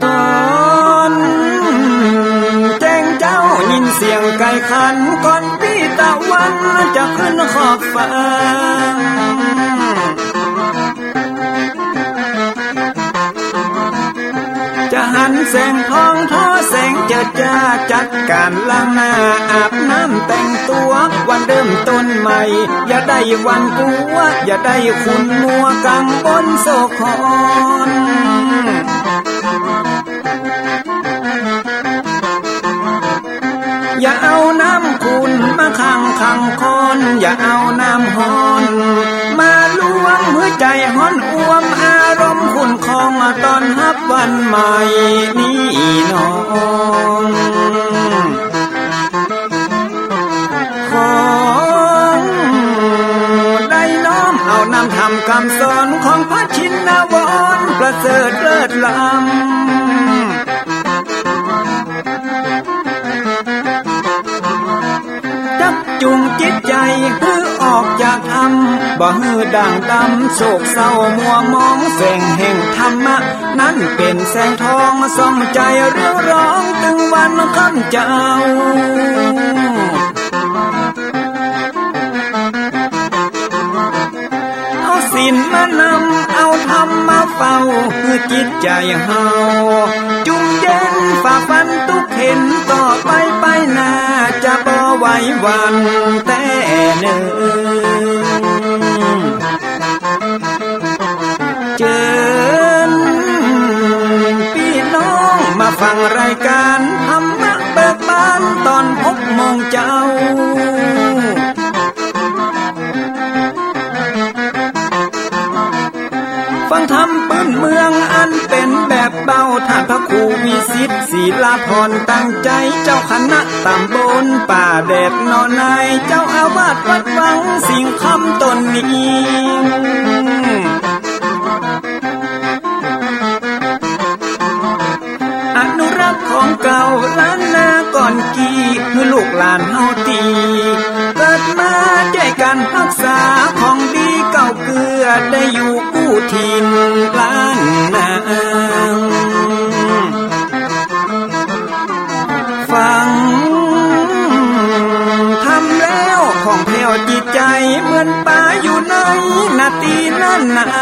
ตอนแจ้งเจ้ายินเสียงไก่ขันก่อนพี่ตะวันจะขึ้นขอบฟ้าจะหันแสงทองทอแสงเจิดจ้าจัดการล้างหน้าอาบน้ำแต่งตัววันเริ่มต้นใหม่อย่าได้วันกลัวอย่าได้ขุ่นมัวกังบนโศกอนอย่าเอาน้ำขุ่นมาขังคอนอย่าเอาน้ำฮ้อนมาลวงหัวใจฮ้อนอ้วมอารมณ์ขุ่นคองมาตอนฮับวันใหม่นี้น้องของได้น้อมเอานำทำคำสอนของพระชินวรประเสริฐเลิศล้ำจุงจิตใจฮือออกจากธรรมบ่ฮือด่างดำโศกเศร้ามัวมองแสงแห่งธรรมะนั้นเป็นแสงทองส่องใจเรื่องร้องตึงวันค่ำเจ้าเอาศีลมานำเอาธรรมมาเฝ้าคือจิตใจเฮาจุงเย็นฝ่าฟันทุกเห็นต่อไปหน้าจะบ่ไหววันแต่เนิ่นเจิญพี่น้องมาฟังรายการธรรมะเบิกบานตอน6 โมงเจ้าฟังธรรมปื้นเมืองอันเป็นแบบเบาท่านพระครูวิสิทธิ์ศิลาภรณ์ตั้งใจเจ้าคณะตำบลป่าแดดนอนในเจ้าอาวาสวัดวังสิ่งคำตนนี้อนุรักษ์ของเก่าล้านนาก่อนกี่คือลูกหลานเฮาตีเกิดมาใจกันรักษาของดีเก่าเกลือได้อยู่กู้ถิ่นล้านนาฟังทำแล้วของแผ่วจิตใจเหมือนป่าอยู่ในนาทีนั้นน้ำ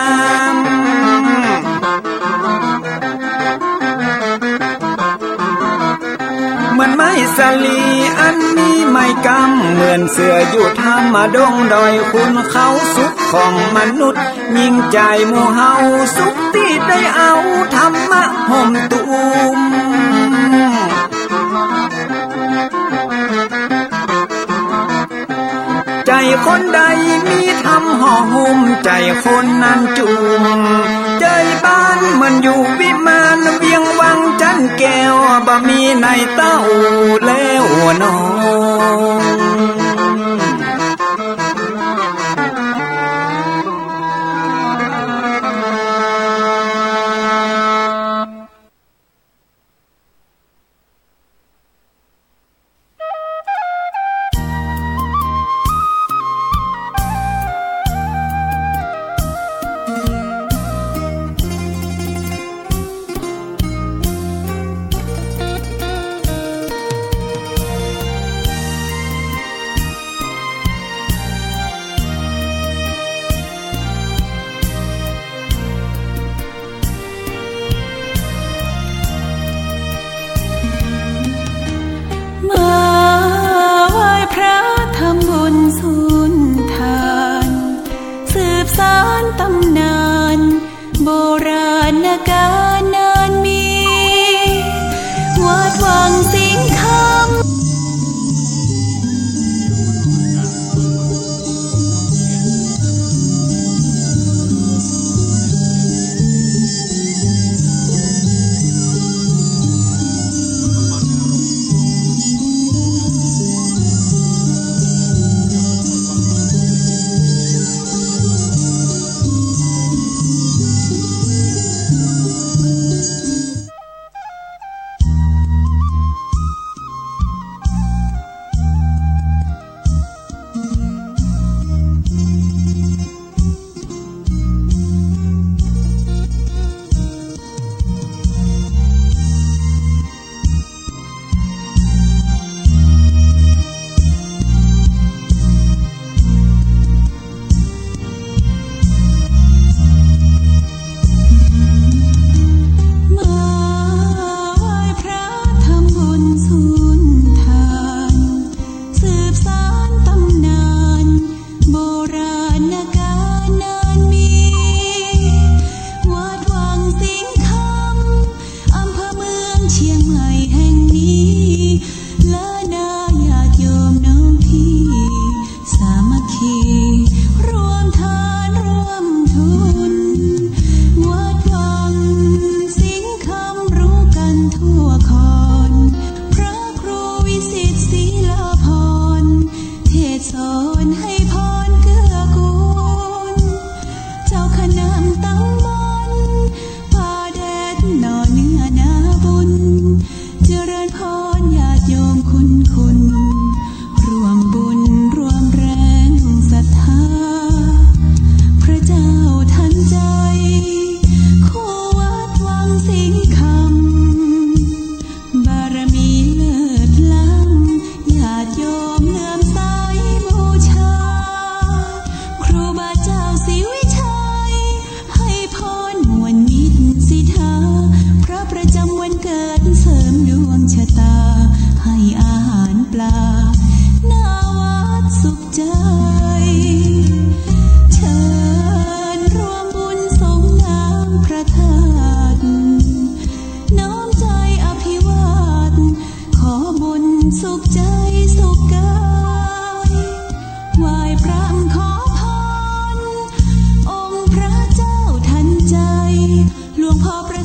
เหมือนไม้สลีอันมีไม้กำเหมือนเสืออยู่ธรรมดงดอยคุณเขาสุขของมนุษย์ยิ่งใจหมู่เฮาสุขที่ได้เอาธรรมะห่มตุมใจคนใดมีธรรมห่อหุ้มใจคนนั้นจุ่มใจบ้านมันอยู่วิมานเวียงวังจันแก้วบ่มีในเต้าแล้วน้องตำนานโบราณกาลนานมีวัดวังสิงคำ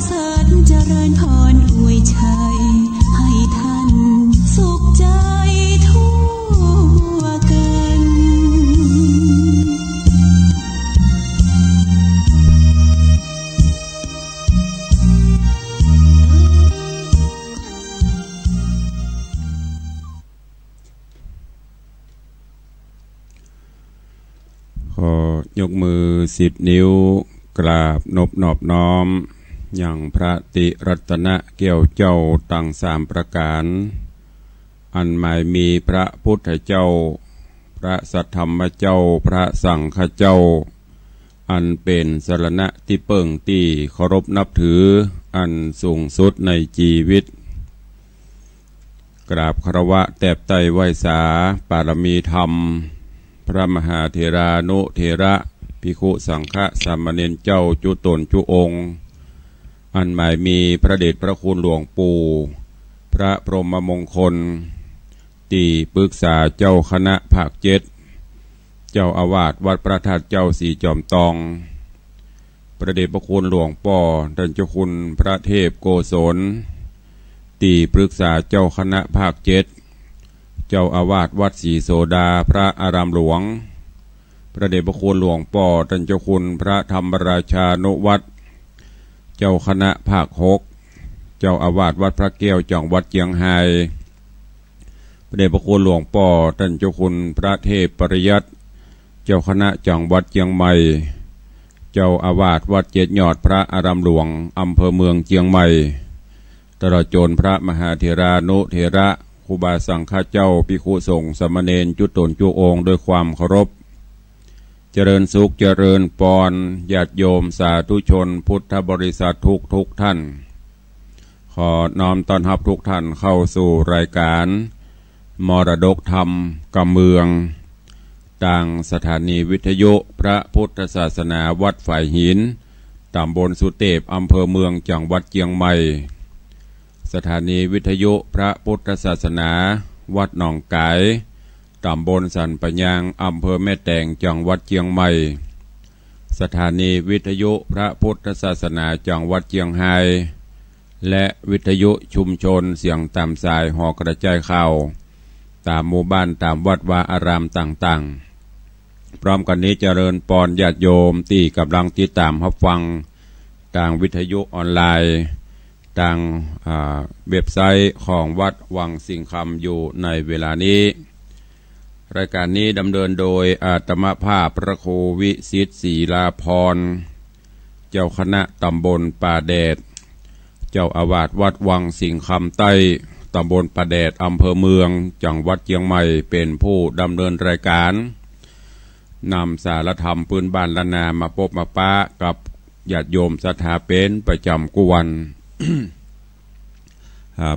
ประเสริฐเจริญพรอวยชัยให้ท่านสุขใจทั่วกันขอยกมือ10 นิ้วกราบนอบน้อมอย่างพระติรัตนะเกี่ยวเจ้าตั้ง3 ประการอันหมายมีพระพุทธเจ้าพระสัทธรรมเจ้าพระสังฆเจ้าอันเป็นสรณะที่เปิ่งที่เคารพนับถืออันสูงสุดในชีวิตกราบคารวะแตบไตไหว้สาปารมีธรรมพระมหาเถรานุเถระภิกขุสังฆสามเณรเจ้าจุตนจุองค์อันหมายมีพระเดชพระคุณหลวงปู่พระพรหมมงคลที่ปรึกษาเจ้าคณะภาค7เจ้าอาวาสวัดพระธาตุเจ้าสีจอมตองพระเดชพระคุณหลวงป่อท่านเจ้าคุณพระเทพโกศลที่ปรึกษาเจ้าคณะภาค7เจ้าอาวาสวัดศรีโสดาพระอารามหลวงพระเดชพระคุณหลวงป่อท่านเจ้าคุณพระธรรมราชานุวัตรเจ้าคณะภาค6เจ้าอาวาสวัดพระแก้วจังหวัดเชียงรายพระเดชพระคุณหลวงป่อท่านเจ้าคุณพระเทพปริยัติเจ้าคณะจังหวัดเชียงใหม่เจ้าอาวาสวัด7 ยอดพระอารามหลวงอำเภอเมืองเชียงใหม่ตลอดจนพระมหาเถรานุเถระครูบาสังฆเจ้าภิกขุสงฆ์สามเณรจุตนจุองค์ด้วยความเคารพเจริญสุขเจริญปอนญาติโยมสาธุชนพุทธบริษัททุกท่านขอน้อมต้อนรับทุกท่านเข้าสู่รายการมรดกธรรมกำเมืองต่างสถานีวิทยุพระพุทธศาสนาวัดฝ่ายหินตำบลสุเทพอำเภอเมืองจังหวัดเชียงใหม่สถานีวิทยุพระพุทธศาสนาวัดหนองกายตำบลสันปะยางอำเภอแม่แตงจังหวัดเชียงใหม่สถานีวิทยุพระพุทธศาสนาจังหวัดเชียงรายและวิทยุชุมชนเสียงตามสายหอกระจายข่าวตามหมู่บ้านตามวัดวาอารามต่างๆพร้อมกันนี้เจริญปอนญาติโยมที่กำลังติดตามรับฟังทางวิทยุออนไลน์ทางเว็บไซต์ของวัดวังสิงคำอยู่ในเวลานี้รายการนี้ดำเนินโดยอาตมภาพพระครูวิสิทธิ์ศรีลาภรณ์เจ้าคณะตำบลป่าแดดเจ้าอาวาสวัดวังสิงคำใต้ตำบลป่าแดดอำเภอเมืองจังหวัดเชียงใหม่เป็นผู้ดำเนินรายการนำสารธรรมพื้นบ้านล้านนามาพบมาปะกับญาติโยมศรัทธาเป็นประจำกุวัน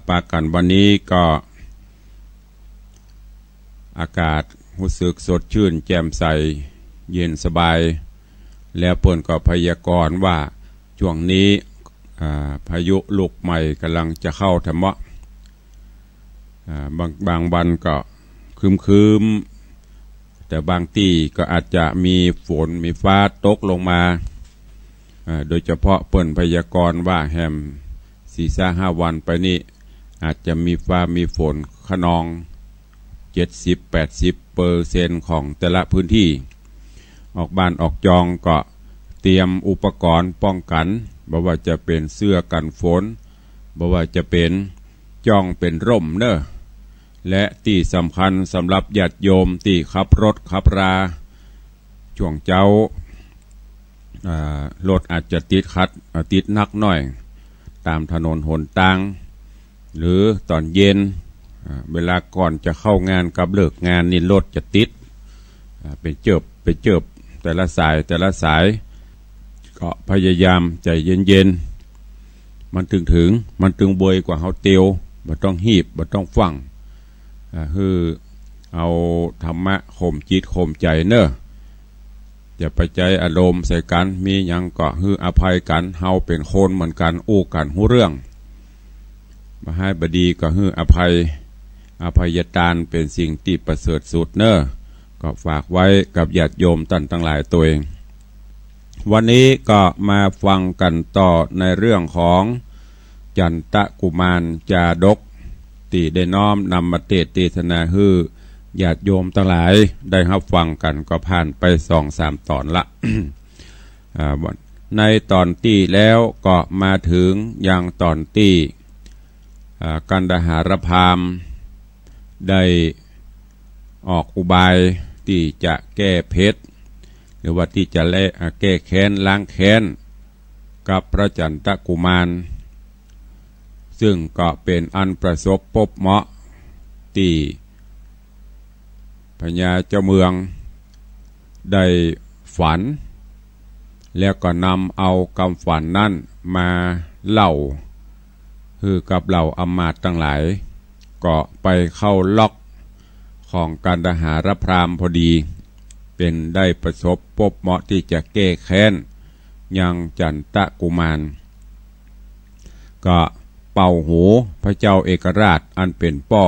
ปากันวันนี้ก็อากาศรู้สึกสดชื่นแจ่มใสเย็นสบายแล้วเปิ้นก็พยากรณ์ว่าช่วงนี้พายุลูกใหม่กำลังจะเข้าธรรมะบางวันก็คืมแต่บางที่ก็อาจจะมีฝนมีฟ้าตกลงมาโดยเฉพาะเปิ้นพยากรณ์ว่าแฮม4-5 วันไปนี้อาจจะมีฟ้ามีฝนคะนอง 70-80% ของแต่ละพื้นที่ออกบ้านออกจองก็เตรียมอุปกรณ์ป้องกันบ่ว่าจะเป็นเสื้อกันฝนบ่ว่าจะเป็นจ้องเป็นร่มเน้อและที่สำคัญสำหรับญาติโยมที่ขับรถขับราช่วงเจ้ารถอาจจะติดนักหน่อยตามถนนหนทางหรือตอนเย็นเวลาก่อนจะเข้างานกับเลิกงานนี่รถจะติดเป็นเจิบแต่ละสายก็พยายามใจเย็นๆมันถึงเบยกว่าเฮาเตียวบ่ต้องหีบบ่ต้องฟังคือเอาธรรมะข่มจิตข่มใจเนอะอย่าไปใจอารมณ์ใส่กันมีหยังก็คืออภัยกันเฮาเป็นคนเหมือนกันอู้กันหู้เรื่องมาให้บดีก็คืออภัยทานเป็นสิ่งที่ประเสริฐสุดเนอะก็ฝากไว้กับญาติโยมท่านทั้งหลายตัวเอง วันนี้ก็มาฟังกันต่อในเรื่องของจันตะกุมารจาดกที่ได้น้อมนำมาเทศนาฮือญาติโยมทั้งหลายได้รับฟังกันก็ผ่านไป 2-3 ตอนละ ในตอนที่แล้วก็มาถึงยังตอนที่กันดหารพราหมณ์ได้ออกอุบายที่จะแก้เพชรหรือว่าที่จะแก้แค้นล้างแค้นกับพระจันตะกุมารซึ่งก็เป็นอันประสบพบเหมาะที่พญาเจ้าเมืองได้ฝันแล้วก็นำเอาคำฝันนั้นมาเล่าคือกับเหล่าอำมาตย์ทั้งหลายก็ไปเข้าล็อกของกันดหารพราหมณ์พอดีเป็นได้ประสบพบเหมาะที่จะแก้แค้นยังจันตะกุมารก็เป่าหูพระเจ้าเอกราชอันเป็นป่อ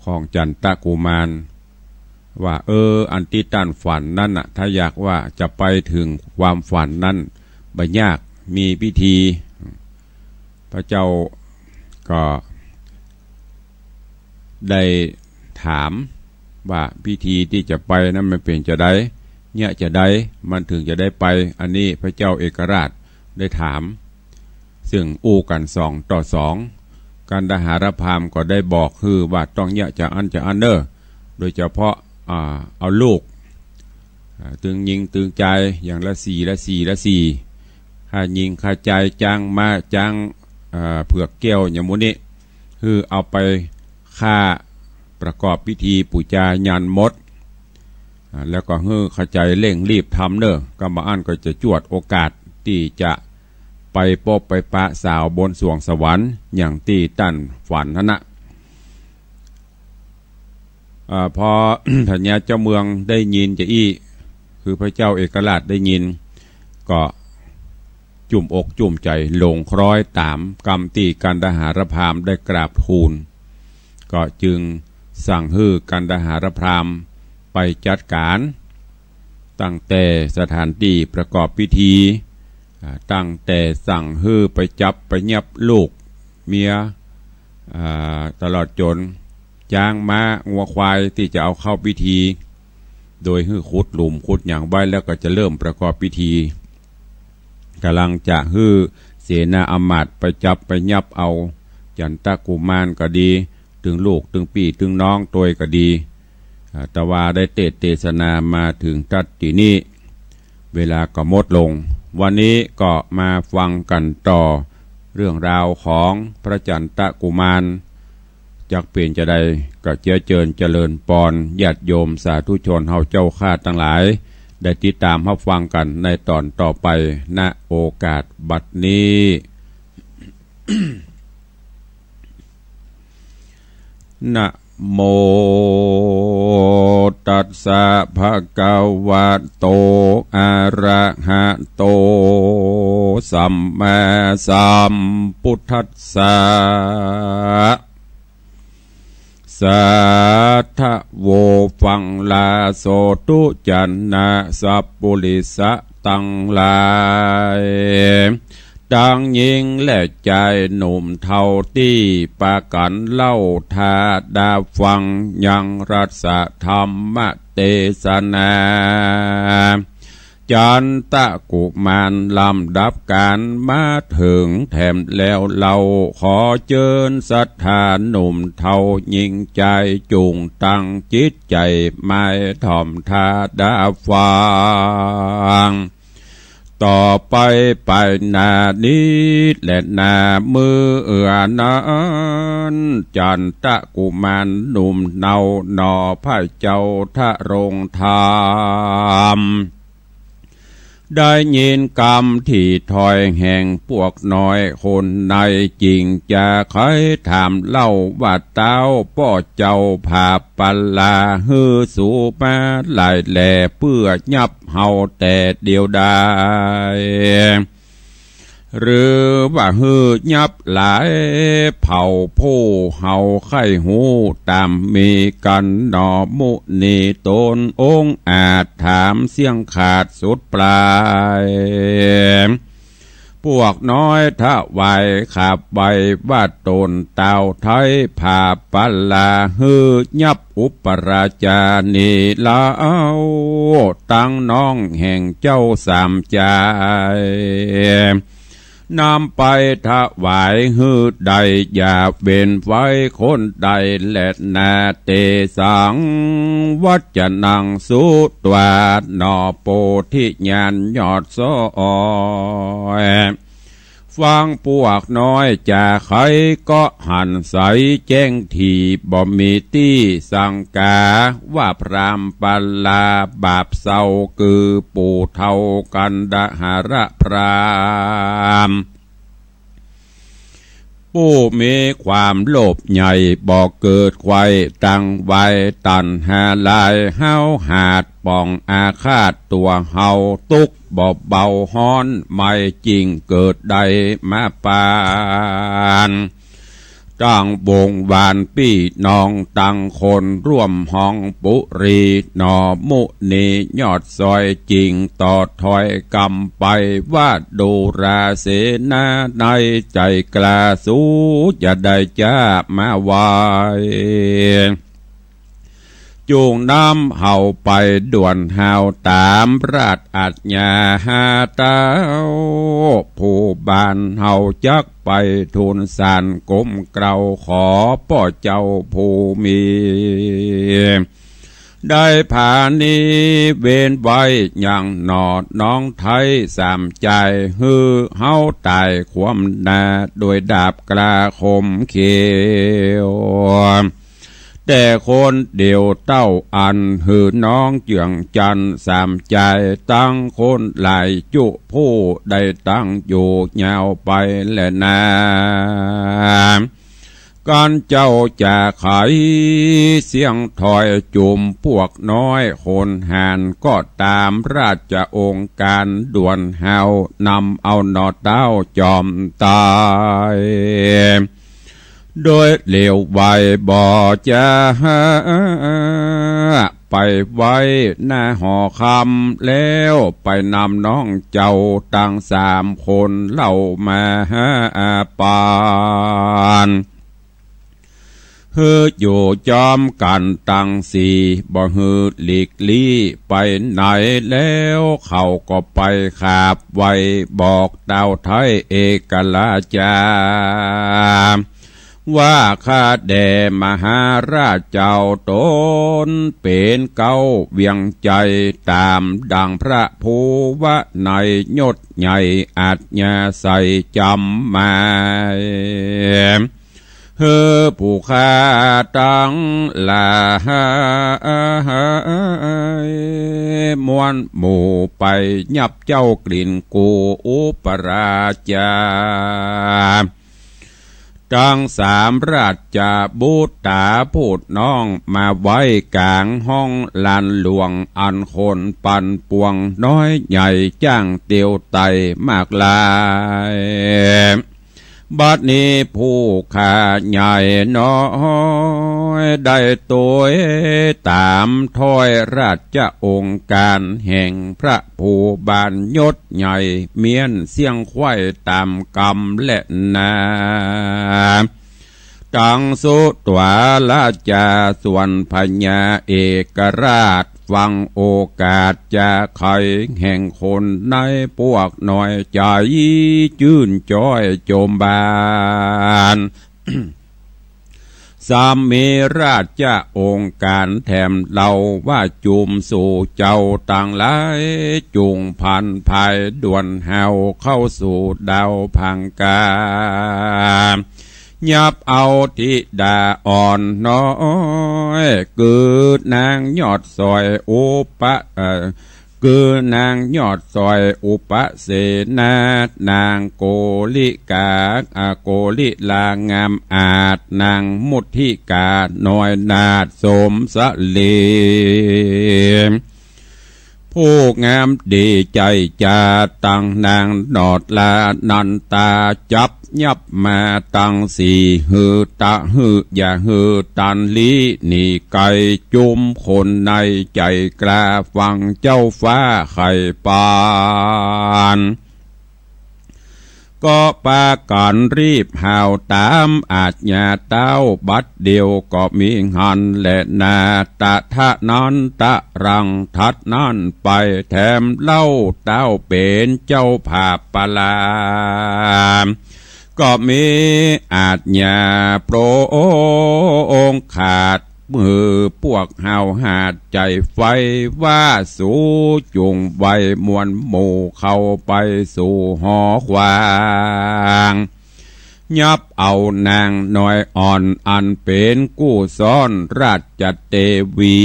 ของจันตะกุมารว่าอันที่ต้านฝันนั่นน่ะถ้าอยากว่าจะไปถึงความฝันนั้นบ่ยากมีพิธีพระเจ้าก็ได้ถามว่าพิธีที่จะไปนั้นมันเป็นจะได้เนี่ยจะได้มันถึงจะได้ไปอันนี้พระเจ้าเอกราชได้ถามซึ่งอู้กัน2-2กันดหารพราหมณ์ก็ได้บอกคือว่าต้องเนี่ยจะอันเด้อโดยเฉพาะเอาลูกตึงยิงตึงใจอย่างละ4ค่ายิงค่าใจจ้างมาจ้างเผือกแก้วอย่างมุนี้คือเอาไปค่าประกอบพิธีปูชายันมดแล้วก็เข้าใจเร่งรีบทำเด้อกรรมอันก็จะจวดโอกาสที่จะไปพบไปปะสาวบนสวงสวรรค์อย่างที่ตั้นฝันนั่นนะพอ พญาเจ้าเมืองได้ยินจะคือพระเจ้าเอกราชได้ยินก็จุ่มอกจุ่มใจลงคล้อยตามกรรมที่กันดหารพราหมณ์ได้กราบทูลก็จึงสั่งฮื้อกันดหารพราหมณ์ไปจัดการตั้งแต่สถานที่ประกอบพิธีตั้งแต่สั่งฮื้อไปจับไปยับลูกเมียตลอดจนจ้างม้างัวควายที่จะเอาเข้าพิธีโดยฮื้อขุดหลุมขุดอย่างใบแล้วก็จะเริ่มประกอบพิธีกำลังจะฮื้อเสนาอำมาตย์ไปจับไปยับเอาจันตะกุมารก็ดีถึงลูกถึงปี่ถึงน้องตัวก็ดีแต่ว่าได้เทศนามาถึงทัดที่นี้เวลาก็หมดลงวันนี้ก็มาฟังกันต่อเรื่องราวของพระจันตะกุมารจักเปลี่ยนจะใดก็เจริญปอนญาติโยมสาธุชนเฮาเจ้าข้าทั้งหลายได้ติดตามรับฟังกันในตอนต่อไปณโอกาสบัดนี้ นะโมตัสสะภะคะวะโตอะระหะโตสัมมาสัมพุทธัสสะสัทธะโวฟังลาโสตุจันนะสัพปุริสะตังหลายดังยิงและใจหนุ่มเท่าที่ปากันเล่าทาดาฟังยังรัสธรรมเทศนาจันตะกุมารลำดับการมาถึงแถมแล้วเราขอเชิญศรัทธาหนุ่มเท่ายิ่งใจจุงตั้งจิตใจไม่ถ่อมทาดาฟังต่อไปนานี้และนามือนั้นจันตะกุมารหนุ่มเนาหนอพระเจ้าทะรงธรรมได้ยินกรรมที่ถอยแห่งพวกน้อยคนในจริงจะใครถามเล่าว่าเต้าป่อเจ้าผาปัลลาฮือสู่มาหลายแหล่เพื่อยับเฮาแต่เดียวได้ หรือว่าฮือยับหลายเผ่าผู้เฮาไข่หูตามมีกันหนอมุนีตนองอาจถามเสียงขาดสุดปลายพวกน้อยถ้าไหวขับใบว่าตนเต่าไทยผ่าปัลลาฮือยับอุปราชานีลาวตั้งน้องแห่งเจ้าสามใจนำไปถวายฮือใดอย่าเว้นไว้คนใดและนาเตสังวัจจะนังสุตวาหนอโปธิญาณยอดโซฟังพวกน้อยจะใครก็หันใสแจ้งทีบ่มีตี้สังกาว่าพรามปัลลาบาปเศร้าคือปู่เท่ากันดหระพรามผู้มีความโลภใหญ่บ่เกิดไว้ตั้งไว้ตันหาลายเฮาหาดป่องอาฆาตตัวเฮาตุกบ่เบาฮ้อนไม่จริงเกิดใดมาปานตั้งวงวานปี้น้องตั้งคนร่วมห้องปุรีหนอมุนียอดซอยจริงต่อถอยกำไปว่าดูราเสนาในใจกล้าสู้จะได้จ้ามาวายจูงน้ำเห่าไปด่วนหาวตามราชอัจญาหาเต้าผู้บ้านเห่าจักไปทูลสารกรมเกล้าขอพ่อเจ้าผู้มีได้ผ่านี้เว้นไว้อย่างหนอดน้องไทยสามใจฮือเฮาตายความนาโดยดาบกล้าคมเขียวแต่คนเดียวเต้าอันหือน้องเจืองจันสามใจตั้งคนหลายจุผู้ได้ตั้งอยู่ยาวไปและนาการเจ้าจะขายเสียงถอยจุมพวกน้อยคนหานก็ตามราชองค์การด่วนเฮานำเอาหนอเต้าจอมตายโดยเหลวไว้บ่จะไปไว้หน้าหอคำแล้วไปนำน้องเจ้าตั้งสามคนเล่ามาปานฮืออยู่จอมกันตั้งสี่บ่ฮือหลีกลี่ไปไหนแล้วเขาก็ไปขาบไว้บอกดาวไทยเอกลาจาว่าข้าแด่มหาราชเจ้าตนเป็นเก้าเวียงใจตามดังพระภูวะในยศใหญ่อาจญาใส่จำมาเฮอผู้ข้าตั้งลามวนหมู่ไปยับเจ้ากลิ่นกูอุปราชาทั้งสามราชบุตรตาพูดน้องมาไว้กลางห้องลานหลวงอันคนปันปวงน้อยใหญ่จ้างเตียวไตมากลายบัดนี้ผู้ข้าใหญ่น้อยได้ตัวตามถ้อยราชองค์การแห่งพระผู้บานยศใหญ่เมียนเสียงควายตามกรรมและนาตังสุตวาลาจาส่วนพญาเอกราชฟังโอกาสจะไขแห่งคนในพวกหน่อยใจชื่นจ้อยโจมบานสามมีราชองค์การแถมเล่าว่าจุมสู่เจ้าต่างหลายจุงพันภายด่วนแหวเข้าสู่ดาวพังกายับเอาทิดาอ่อนน้อยเกิดนางยอดซอยอุปะเกิดนางยอดซอยอุปเสนานางโกลิกาโกลิลางามอาจนางมุทิกาน้อยนาดสมสะเลผ ผู้งามดีใจจะตั้งนางนอดลานันตาจับยับมาตั้งสี่หือตะหืออย่าหือตันลีนี่ไก่จุมคนในใจกล้าฟังเจ้าฟ้าไข่ปานก็ปากันรีบหาวตามอาจญาเต้าบัดเดียวก็มีหันและนาตะทะนั้นตะรังทัดนั่นไปแถมเล่าเต้าเป็นเจ้าภาพปลาก็มีอาจญาโปรองขาดมือพวกเฮาหาดใจไฟว่าสู่จุงใบมวลหมู่เข้าไปสู่หอควางยับเอานางน้อยอ่อนอันเป็นกู้ซ้อนราชเทวี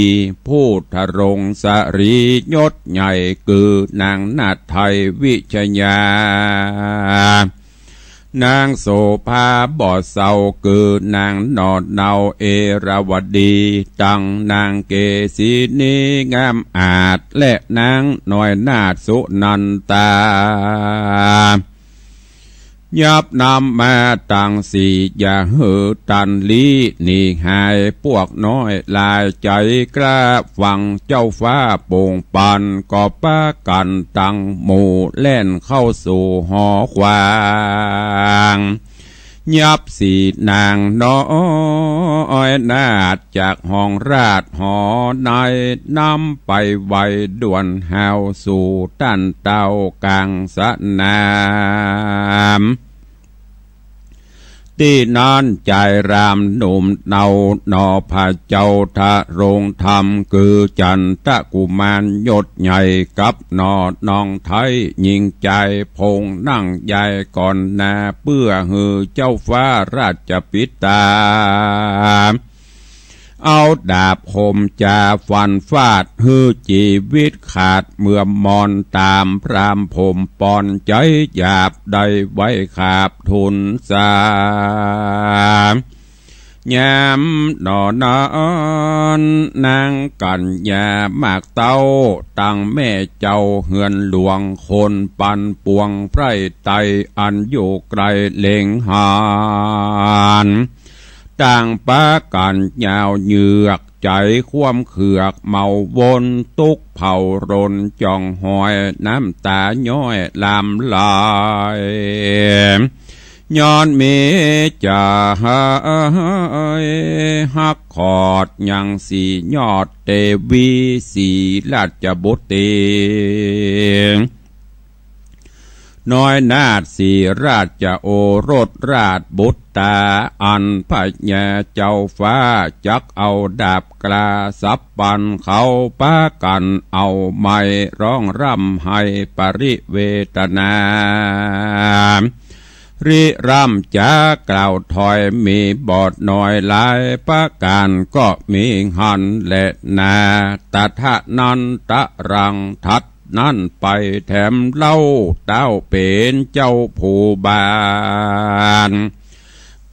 ผู้ทะรงสรียศใหญ่คือนางนาถไทยวิชญานางโสภาบ่อเศร้าคือนางนอดเนาเอราวัดีตังนางเกศีนีงามอาจและนางน้อยนาถสุนันตายับนำมาตั้งสี่อย่าหือตันลีนี่หายพวกน้อยลายใจกล้าฟังเจ้าฟ้าโป่งปันก็ป้ากันตั้งหมู่เล่นเข้าสู่หอควางยับสี่นางน้อยนาดจากห้องราชหอในนำไปไว้ด่วนหาวสู่ตั้นเต้ากลางสนามที่นั้นใจรามหนุ่มเนานอพระเจ้าทะรงธรรมคือจันทกุมารยศใหญ่กับนอน้องไทยยิงใจพงนั่งใหญ่ก่อนนาเพื่อหือเจ้าฟ้าราชปิตาเอาดาบคมจาฟันฟาดฮือชีวิตขาดเมื่อมอนตามพรามผมปอนใจหยาบได้ไว้ขาบทุนสายามนอนนางกันยามากเต้าตั้งแม่เจ้าเฮือนหลวงคนปันปวงไพร่ไตอันอยู่ไกลเล็งหานต่างปากันยาวเหยือกใจความเขือกเมาวนตุกเผารนจ่องหอยน้ำตาย้อยลำลายย้อนเมจะหักขอดยังสียอดเตวีสีราชบุตรีน้อยนาถสีราชโอรสราชบุตรตาอันพญาเจ้าฟ้าจักเอาดาบกลาสับปันเขาปากันเอาไม้ร้องร่ำให้ปริเวทนาริร่ำจากล่าวถอยมีบอดน้อยหลายประการก็มีหันและนาตถะนันตะรังทัดนั่นไปแถมเล่าเต้าเป็นเจ้าผู้บาน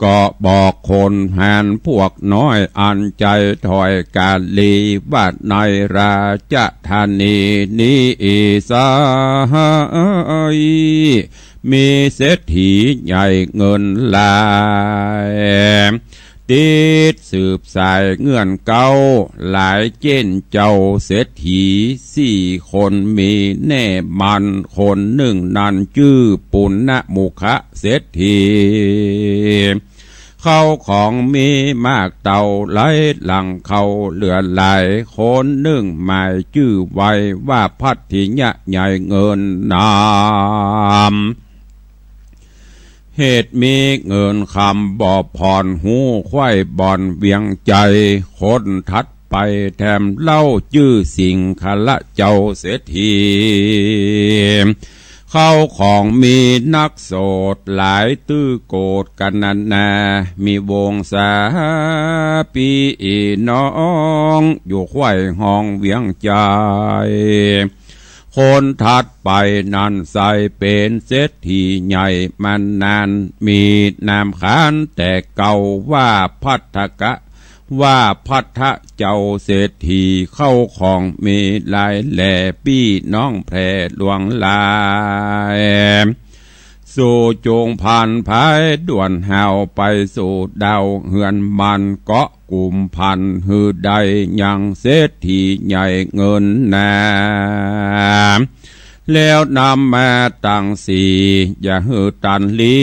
ก็บอกคนแหนพวกน้อยอันใจถอยกาลีวัดในราชธานีนี้สายมีเศรษฐีใหญ่เงินลายติดสืบสายเงื่อนเก่าหลายเจนเจ้าเศรษฐี4 คนมีแน่มันคนหนึ่งนั้นชื่อปุณณมุขะเศรษฐีเข้าของมีมากเต่าไหลหลังเขาเหลือหลายคนหนึ่งหมายชื่อไว้ว่าพัทธิยะใหญ่เงินนามเหตุมีเงินคำบ่อผ่อนหูควายบ่อนเวียงใจคนทัดไปแถมเล่าชื่อสิ่งขละเจ้าเศรษฐีเข้าของมีนักโสดหลายตื้อโกดกันนามีวงสาปีน้องอยู่ควายห้องเวียงใจคนถัดไปนั้นใส่เป็นเศรษฐีใหญ่มันนานมีนามขานแต่เก่าว่าพัทธกะ ว่าพัทธเจ้าเศรษฐีเข้าของมีหลายแหล่ปี้น้องแพรหลวงลายสู่จงผ่านภายด่วนแหวไปสู่ดาวเฮือนมันเกาะกลุ่มพันหือใดยังเศรษฐีใหญ่เงินแน่แล้วนำมาตั้งสีอย่าหือตันลี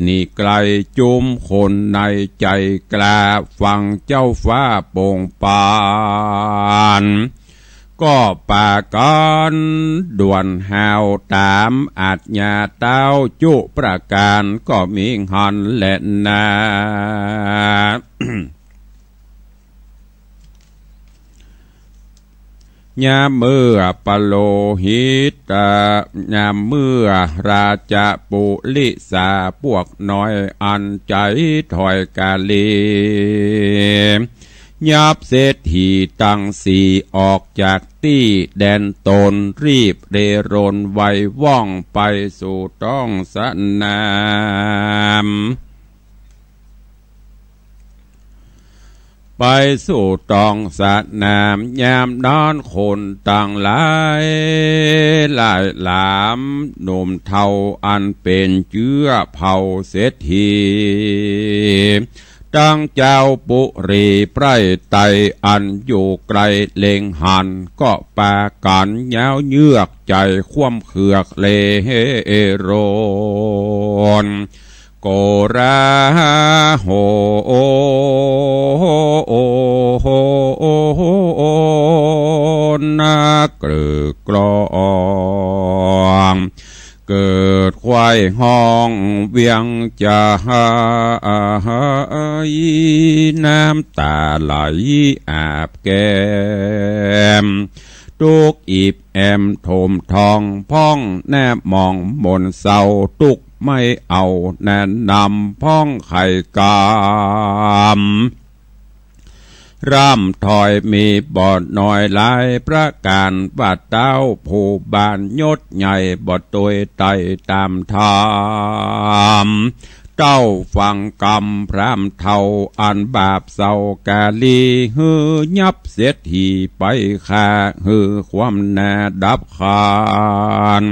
นี่ไกลจุมคนในใจกล้าฟังเจ้าฟ้าโป่งปานก็ป่ากันด่วนแหวตามอาจญาเต้าจุประการก็มีหันและนายามเมื่อปโลหิตยามเมื่อราชปุลิสาพวกน้อยอันใจถอยกาลียับเศรษฐีตั้งสีออกจากที่แดนตนรีบเรรนไวว่องไปสู่ท้องสนามไปสู่ตองสนามยามนอนคนต่างหลายหลามหนุ่มเทาอันเป็นเชื้อเผ่าเศรษฐีตั้งเจ้าปุรีไพรไตอันอยู่ไกลเล็งหันก็ปากันยาวเยือกใจคว่ำเขือกเลโรนโกราโหนักกรึกกรองเกิดควายห้องเวียงจะน้ำตาไหลอาบแก้มตุกอีบแอมโถมทองพ้องแนบมองบนเสาตุกไม่เอาแนะนำพ้องไข่กามร่ำถอยมีบอดน้อยหลายประการว่าเต้าผู้บานยศใหญ่บอดตัวไตตามธรรมเต้าฟังกรรมพรามเท่าอันบาปเศร้ากาลีฮือยับเสียทีไปค่าฮือความนาดับคาน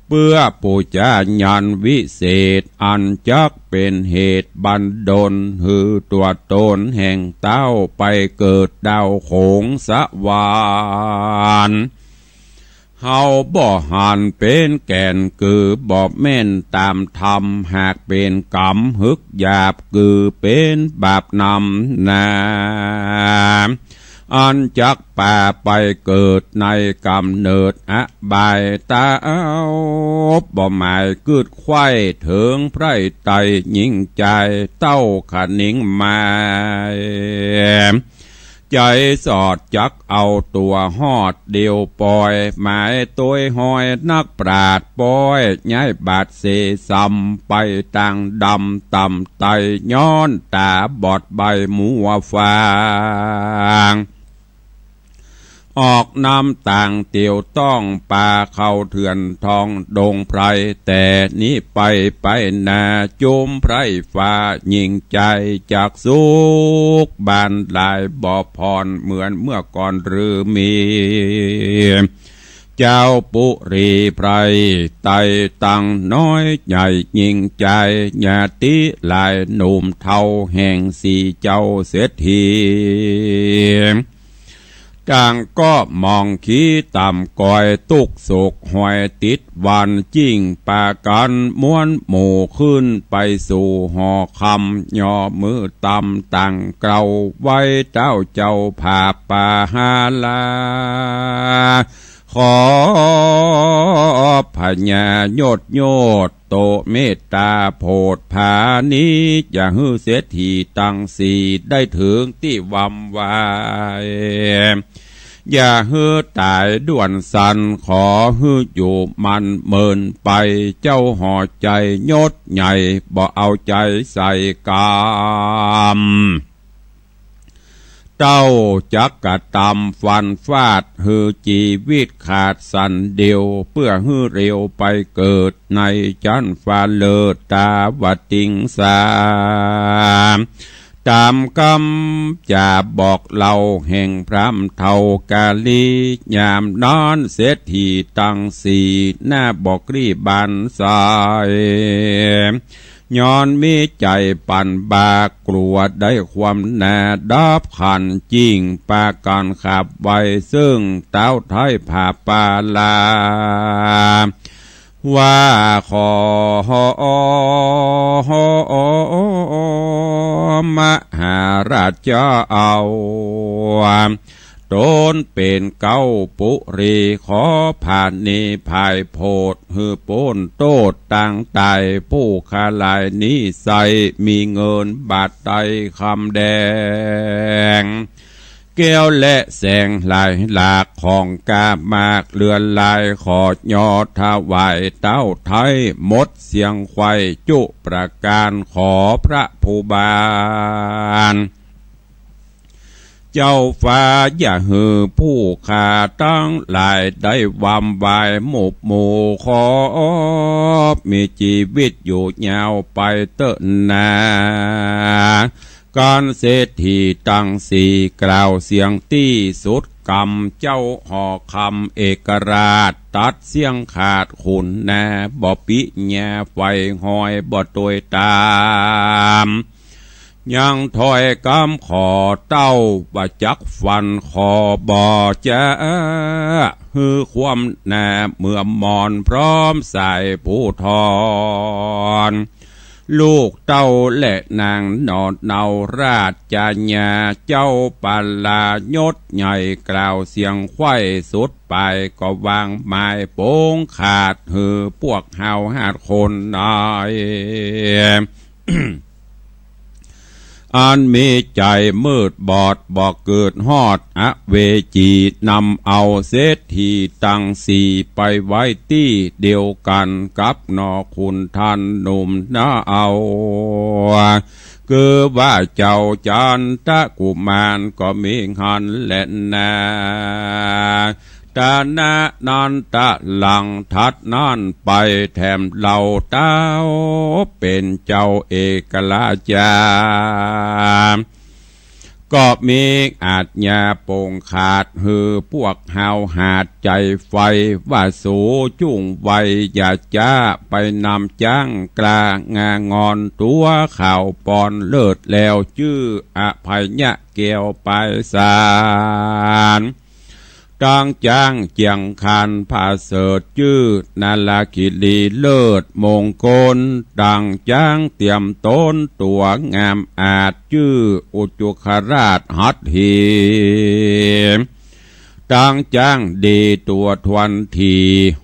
เพื่อปูจาญาณวิเศษอันจักเป็นเหตุบันดลหือตัวตนแห่งเต้าไปเกิดดาวโขงสวรรค์เฮาบ่หันเป็นแก่นคือบ่แม่นตามธรรมหากเป็นกรรมหึกหยาบคือเป็นบาปนำนาอันจักป่าไปเกิดในกำเนิดบายตาบ่หมายกึดไข่ถึงไพรไตยิ่งใจเต้าขนิ่งมาใจสอดจักเอาตัวหอดเดียวปล่อยหมายตัวหอยนักปราดปล่อยย้ายบาดเสซ้ำไปต่างดำต่ำไตย้อนตาบอดใบมัวฟางออกน้ำต่างเตียวต้องป่าเข้าเถื่อนทองดงไพรแต่นี้ไปนาโจมไพรฟ้ายิ่งใจจากสุกบานลายบ่อพรเหมือนเมื่อก่อนหรือมีเจ้าปุรีไพรไตตั้งน้อยใหญ่ยิ่งใจญาติลายหนุ่มเทาแห่งสีเจ้าเศรษฐีต่างก็มองขี้ต่ำก่อยตุกโศกหอยติดวันจิ้งปากันม้วนหมู่ขึ้นไปสู่หอคำย่อมือต่ำตั้งเกลาไว้เจ้าผาป่าหาลาขอพญายดโตเมตตาโพดผานี้อย่าฮือเสียทีตั้งสีได้ถึงที่วำวายอย่าฮือตายด่วนสันขอฮืออยู่มันเมินไปเจ้าห่อใจยศใหญ่บ่เอาใจใส่กามเต้าจักกะตำฟันฟาดฮือจีวิตขาดสันเดียวเพื่อฮือเร็วไปเกิดในจันฟ้าเลิศตาวัดติงสา ตามกำจะบอกเราแห่งพรำเทากาลียามนอนเศรษฐีตังสีหน้าบอกรีบานสายย้อนมีใจปั่นบากลัวได้ความแน่ดับขันจริงปาการขับไว้ซึ่งเต้าไทยผ่าปาลาว่าขอมหาราชเอาตนเป็นเก้าปุรีขอผ่านนิภายโพดหือป้นโตดต่างไตผู้คาลายนิสัยมีเงินบาทใดคำแดงแก้วและแสงลายหลากของกามากเลือนลายขอดยอดถวายเต้าไทยมดเสียงไฟจุประการขอพระผู้บานเจ้าฟ้าอย่าหือผู้ขาตั้งหลายได้วำวายหมุบหมู่ขอมีชีวิตอยู่ยาวไปเติ้นนาการเศรษฐีตั้งสี่กล่าวเสียงตี้สุดกำเจ้าห่อคำเอกราชตัดเสียงขาดขุนแน่บ่ปิแง่ไฟหอยบ่ตวยตามยังถอยกำขอเต้าว่าจักฟันขอบ่อจะฮือความแน่เมื่อมอนพร้อมใส่ผู้ทอนลูกเต้าและนางนอนเนาราชจาญาเจ้าปาลายศใหญ่กล่าวเสียงไข้สุดไปก็วางไม้โป้งขาดหือพวกเฮาหาดคนน้อย อันมีใจมืดบอดบอกเกิดฮอดอเวจีนำเอาเศรษฐีตังสีไปไว้ที่เดียวกันกับนอคุณท่านหนุ่มน้าเอาคือว่าเจ้าจันทกุมารก็มีหันและนาตานานันตะหลังทัดนั่นไปแถมเหล่าเต้าเป็นเจ้าเอกลาจาก็มีอาจญาโป่งขาดหือพวกเฮาหาดใจไฟว่าสูจุ่งไวอย่าจ้าไปนำจ้างกลางางอนตัวข่าวปอนเลิศแล้วชื่ออภัยยะเกี่ยวไปสารตั้งจ้างเจียงคานผาเสดชื่อนาลาคิลีเลิศมงคลตั้งจ้างเตรียมต้นตัวงามอาจชื่ออุจุคราชหัตถีตั้งจ้างดีตัวทวนที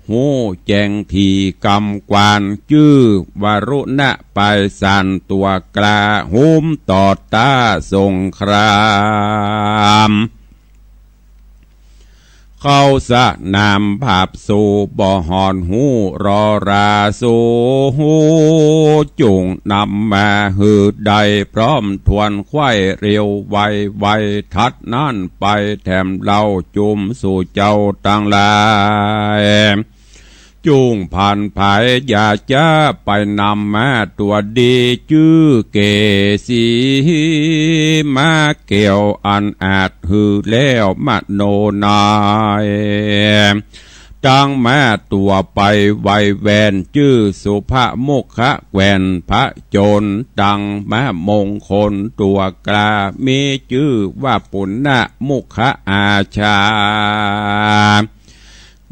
หูแจงทีกำกวานชื่อวรุณะไปสันตัวกลาหุ้มต่อตาสงครามเข้าสะนามภาพสู่บ่อหอนหูรอราสู่หูจุงนำมาหือใดพร้อมทวนไข้เร็วไวทัดนั่นไปแถมเล่าจุมสู่เจ้าตั้งหลายจุงผ่านภายอย่าจ้าไปนำมาตัวดีชื่อเกสีมาเกี่ยวอันอาจหือแล้วมโนนายตั้งแม่ตัวไปไวแวนชื่อสุภะมุขะแกวนพระโจรดังแม่มงคลตัวกลามีชื่อว่าปุณณะมุขะอาชา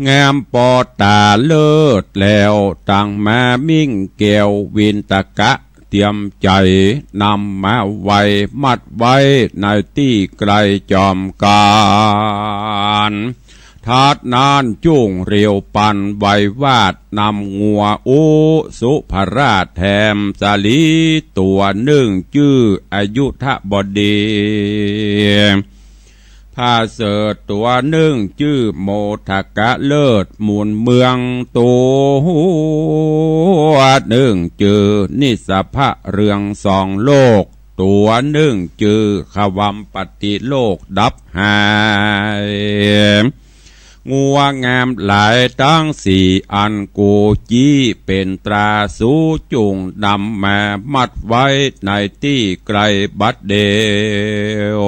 งามปอตาเลิศแล้วตั้งมามิ่งเกี่ยววินตะกะเตรียมใจนำมาไว้มัดไว้ในที่ไกลจอมการทัดนานจุ่งเรียวปันไววาดนำงัวอุสุภราชแถมสาลีตัวหนึ่งชื่ออายุทบดีพาเสดตัวหนึ่งชื่อโมทกะเลิศมูลเมืองตัวหนึ่งชื่อนิสภะเรืองสองโลกตัวหนึ่งชื่อขวัมปฏิโลกดับหาย งัวงามหลายตั้งสี่อันกูจี้เป็นตราสูจุงนำมามัดไว้ในที่ไกลบัดเดียว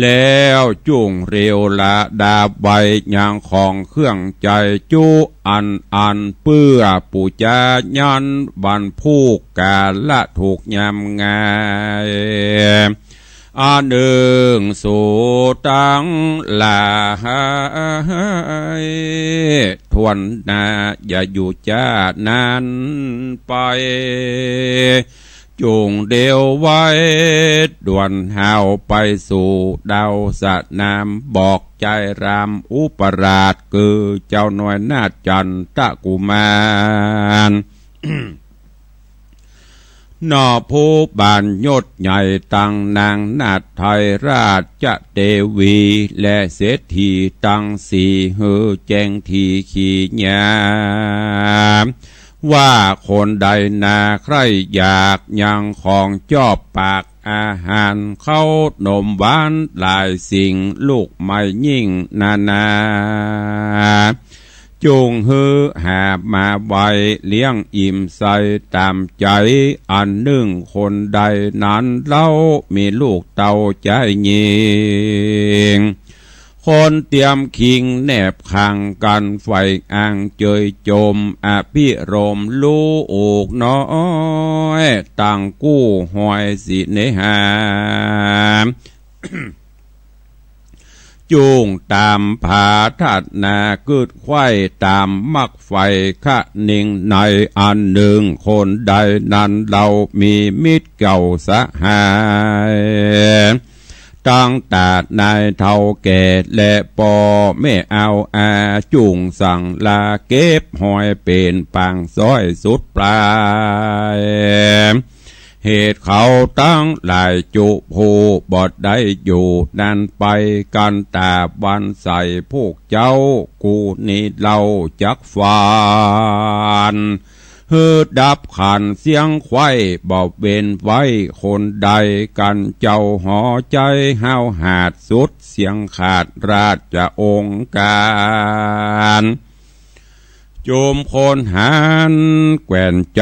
แล้วจุงเรียวละดาบใบยางของเครื่องใจจุอันเปื้อปูจายันบันผู้กาละถูกยำงายอันหนึ่งสู่ตั้งลาทวนนาอย่าอยู่จ้านานไปจุงเดียวไว้ด่วนหาวไปสู่ดาวสะนามบอกใจรามอุปราชคือเจ้าหน่วยนาฏจันทกุมารนอผู้บานยศใหญ่ตั้งนางนาถไทยราชเทวีและเศรษฐีตั้งสี่หือแจงทีขี่ญาว่าคนใดนาใครอยากยังของจอบปากอาหารเข้านมหวานหลายสิ่งลูกไม่ยิ่งนาจงฮือหามาไว้เลี้ยงอิ่มใส่ตามใจอันหนึ่งคนใดนั้นเล่ามีลูกเต่าใจยิงคนเตรียมคิงแนบขังกันไฟอ่างเจยโจมอภิรมลูกน้อยตั้งกู้หอยสิเนหา จูงตามผาทัดนากึดไข่ตามมักไฟขะนิ่งในอันหนึ่งคนใดนั้นเรามีมิตรเก่าสหายตั้งตาดนายเท่าแก่และปอไม่เอาอาจุงสั่งลาเก็บหอยเป็นปังซ้อยสุดปลายเหตุเขาตั้งหลายจุผูบอดได้อยู่นั่นไปกันตาบันใส่พวกเจ้ากูนี่เล่าจักฟานฮือดับขันเสียงไข่บอกเบนไว้คนใดกันเจ้าหอใจห้าวหาดสุดเสียงขาดราชองค์การโจมคนหันแกว่นใจ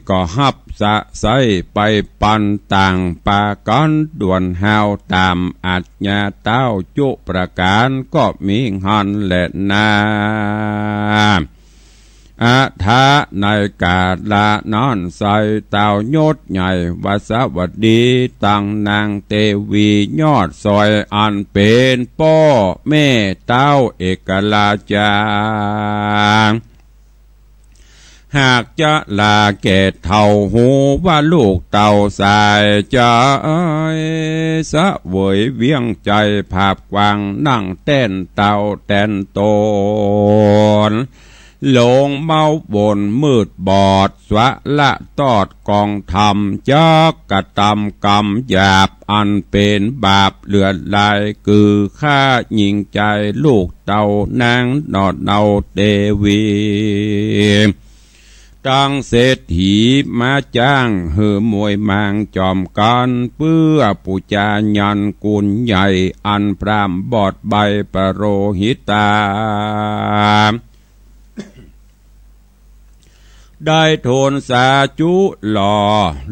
ก็ฮับสะใสไปปันต่างปากันด่วนหาวตามอัจญาเต้าจุประการก็มีหันและนาอาทาในกาลานอนใส่เต่ายศใหญ่วาสวัสดีตั้งนางเทวียอดซอยอันเป็นพ่อแม่เต้าเอกลาจารหากจะลาเกตเท่าหูว่าลูกเต่าสายใจสะเวยเวียงใจภาพกวางนั่งเต้นเต่าเต้นโตนหลงเมาบนมืดบอดสวะละตอดกองธรรมจักกะตำกรรมหยาบอันเป็นบาปเลือดลายคือฆ่ายิงใจลูกเต่านางนอดเนาเทวีตั้งเศรษฐีมาจ้างเหือมวยมางจอมกันเพื่อปุจายันกุลใหญ่อันพรามบอดใบปโรหิตาได้โทนสาจุหล่อ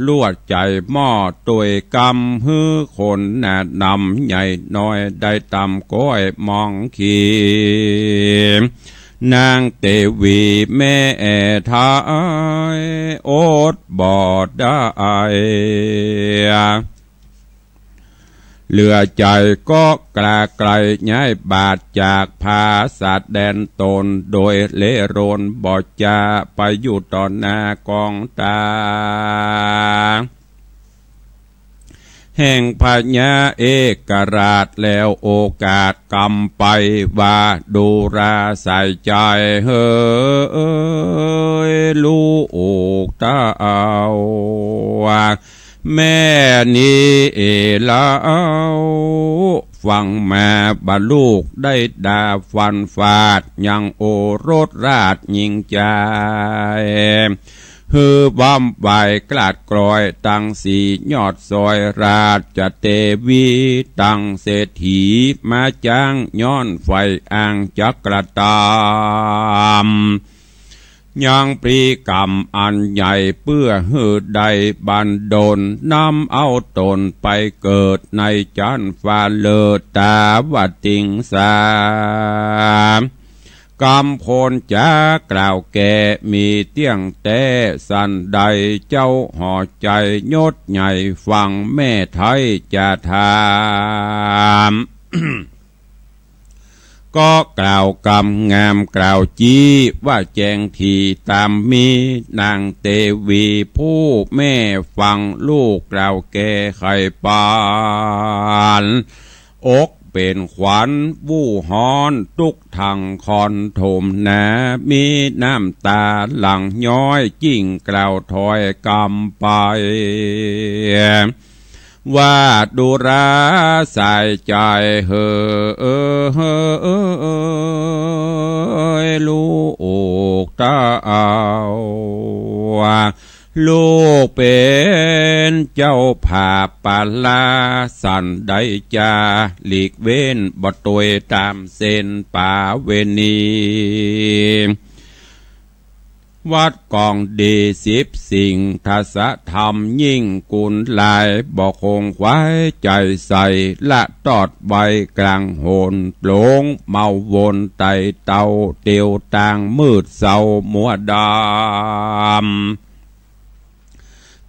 ลวดใจหม้อตวยกำฮือคนแนะนำใหญ่น้อยได้ตำก้อยมองขีนางเทวีแม่ทายอดบอดได้เหลือใจก็กลาไกลย้ายบาดจากภาสัตว์แดนตนโดยเลโรนบอดจาไปอยู่ต่อหน้ากองตาแห่งพญาเอกราชแล้วโอกาสกำไปว่าดูราใส่ใจเฮ้ยลูกตาแม่นี้เล่าฟังมาบาลูกได้ดาฟันฟาดยังโอรสราชยิงใจ ฮือบอมใบกลาดกรอยตังสียอดซอยราชเตวีตังเศรษฐีมาจ้างย้อนไฟอ่างจักรตามยังปรีกรรมอันใหญ่เพื่อหือใดบันดลนำเอาตนไปเกิดในจันฟ้าเลิศตาวติงสากำพลจากล่าวแก่มีเตี้ยงแต่สันใดเจ้าห่อใจยศใหญ่ฟังแม่ไทยจะถาม ก็กล่าวกำงามกล่าวจี้ว่าแจงทีตามมีนางเตวีผู้แม่ฟังลูกกล่าวแก่ไข่ปานอกเป็นขวัญวู่ฮ้อนทุกทางคอนโถมแหนมีน้ำตาหลังย้อยจิ้งกล่าวถอยกำไปว่าดูราสายใจเฮลูกตาเอาลูกเป็นเจ้าผาปาลาสันใดจาหลีกเว้นบ่ตวยตามเส้นป่าเวณีวัดกองดี10 สิ่งทัศธรรมยิ่งกุลลายบอกคงไว้ใจใส่ละตอดใบกลางโหนโปลงเมาวนไตเตาเตียวต่างมืดเศร้ามัวดำ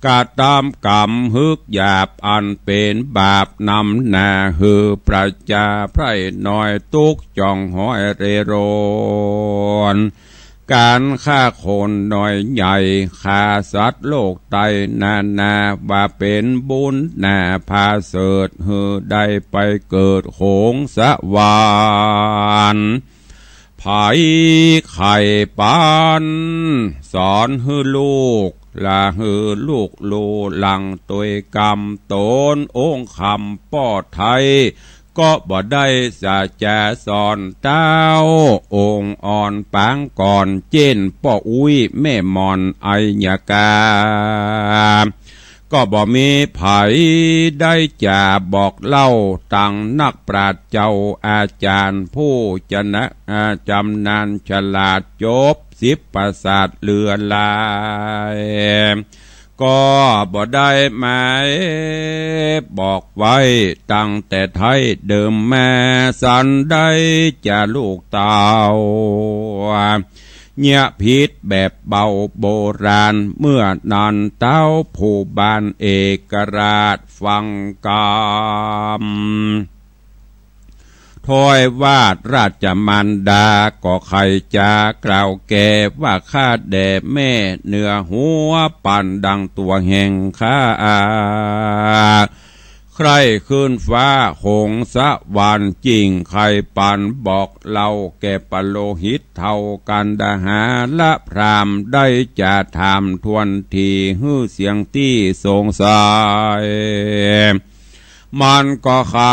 กาตามกรรมฮึกหยาบอันเป็นบาปนำหน้าฮือประจาไพร่น้อยตุกจ่องห้อยเรโรนการฆ่าคนน้อยใหญ่ฆ่าสัตว์โลกไตนาบาเป็นบุญหน้าพาเสดฮือได้ไปเกิดโขงสวรรค์ไผ่ไข่ปานสอนฮือลูกลาฮือลูกโลหลังตัวกรรมตนองค์คำป้อไทยก็บ่ได้สาจาสอนเต้าองค์อ่อนปางก่อนเจนป้ออุ้ยแม่มอนไอยากาก็บ่มีไผได้จะบอกเล่าตั้งนักปราชญ์เจ้าอาจารย์ผู้ชนะจำนานฉลาดจบ10 ประสาทเลือลายก็บ่ได้หมายบอกไว้ตั้งแต่ไทยเดิมแม่สันได้จะลูกเต่าเนี่ยพิษแบบเบาโบราณเมื่อนานเต้าผู้บานเอกราชฟังกามถอยวาดราชมารดาก็ใครจะกล่าวแก่ว่าข้าแด่แม่เนื้อหัวปั่นดังตัวแห่งข้าใครขึ้นฟ้าหงสะวรรค์จริงใครปันบอกเล่าแก่ปโลหิตเท่ากันดาหาละพรามได้จะถามทวนทีฮื้อเสียงที่สงสัยมันก็ใคร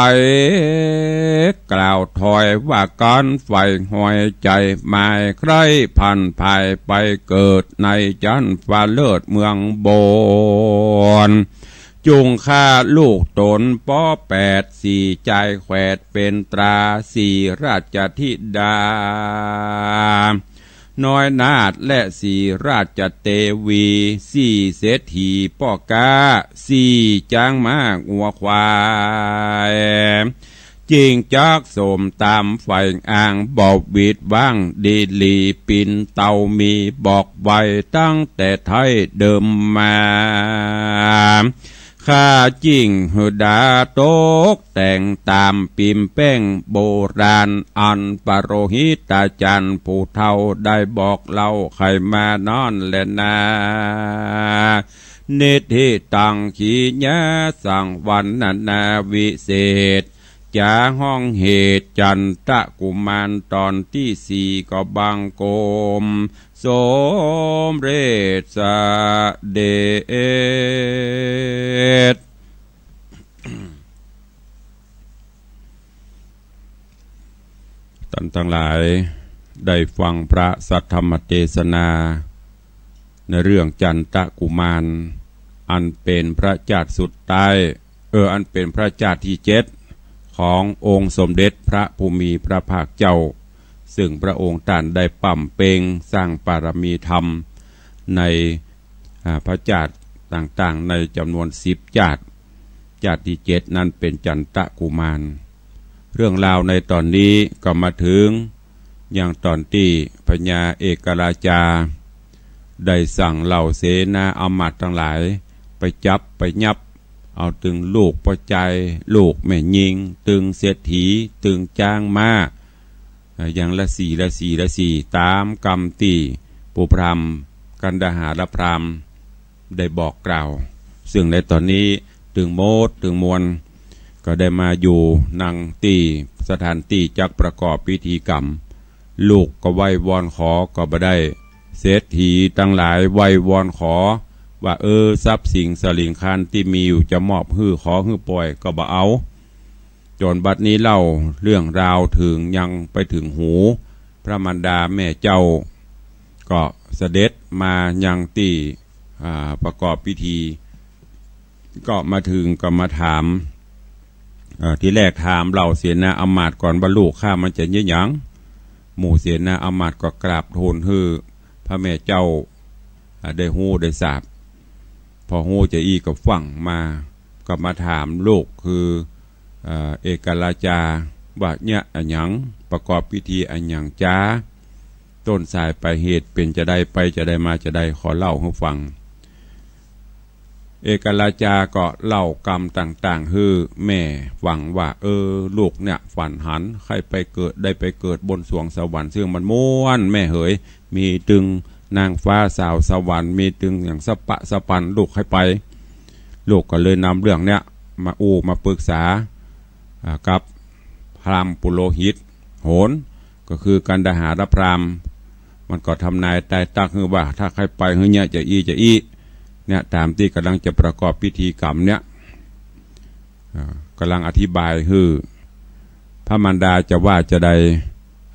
กล่าวถอยว่าการไฟหอยใจหมายใครพันภายไปเกิดในจันฟ้าเลิศเมืองโบนจุงฆ่าลูกตนป้อ8 4ใจแขวดเป็นตรา4ราชธิดาน้อยนาฏและ4ราชเตวี4เศรษฐีป้อกา4จ้างมากงัวควายจิงจักสมตามไฟอ่างบอกวิดว่างดีลีปินเตามีบอกไว้ตั้งแต่ไทยเดิมมาข้าจิ้งหืดาโตกแต่งตามปิมแป้งโบราณอันปโรหิตาจันผู้เฒ่าได้บอกเล่าใครมานอนและนาเนติตังขีญาสังวันนาวิเศษจะห้องเหตุจันทะกุมารตอนที่4ก็บังโกมสมเรศเดชท่านทั้งหลายได้ฟังพระสัทธรรมเทศนา ในเรื่องจันตะกุมารอันเป็นพระเจ้าสุดท้ายอันเป็นพระเจ้าที่7ขององค์สมเด็จพระภูมิพระภาคเจ้าซึ่งพระองค์ท่านได้ปั่มเปงสร้างปารมีธรรมในพระเจ้าต่างๆในจำนวน10เจ้าที่7นั้นเป็นจันตะกุมารเรื่องราวในตอนนี้ก็มาถึงอย่างตอนที่พญาเอกราชาได้สั่งเหล่าเสนาอมาตย์ทั้งหลายไปจับไปยับเอาตึงลูกพ่อใจลูกแม่ยิงตึงเศรษฐีตึงจ้างมาอย่างละ4ตามกรรมตีปุพรามกันดหารพรามได้บอกกล่าวซึ่งในตอนนี้ตึงโมดตึงมวลก็ได้มาอยู่นั่งตีสถานที่จักประกอบพิธีกรรมลูกก็ไหว้วอนขอก็บ่ได้เศรษฐีทั้งหลายไหว้วอนขอว่าทรัพย์สิ่งสลิงคานที่มีอยู่จะมอบฮื้อขอฮื้อปล่อยก็บ่เอาจนบัดนี้เล่าเรื่องราวถึงยังไปถึงหูพระมารดาแม่เจ้าก็เสด็จมายังที่ประกอบพิธีก็มาถึงก็มาถามที่แรกถามเหล่าเสนาอมาตย์ก่อนว่าลูกข้ามันจะยี่หยังหมู่เสนาอมาตย์ก็กราบทูลฮื้อพระแม่เจ้าได้ฮู้ได้ทราบพอฮู้จะก็ฟังมาก็มาถามลูกคือเอกราชาว่าเนี่ยอันหยังประกอบพิธีอันหยังจ้าต้นสายไปเหตุเป็นจะได้ไปจะได้มาจะได้ขอเล่าให้ฟังเอกราชาก็เล่ากรรมต่างๆฮื้อแม่หวังว่าลูกเนี่ยฝันหันใครไปเกิดได้ไปเกิดบนสวงสวรรค์ซึ่งมันม้วนแม่เหยมีตึงนางฟ้าสาวสวรรค์มีตึงอย่างสปะสปันลูกให้ไปลูกก็เลยนำเรื่องเนี้ยมาปรึกษากับพราหมณ์ปุโรหิตโหนก็คือกันดหารพราหมณ์มันก็ทำนายตายตั้งคือว่าถ้าใครไปเฮ้ยเนี่ยจะเนี่ยตามที่กำลังจะประกอบพิธีกรรมเนี่ยกำลังอธิบายคือพระมารดาจะว่าจะใด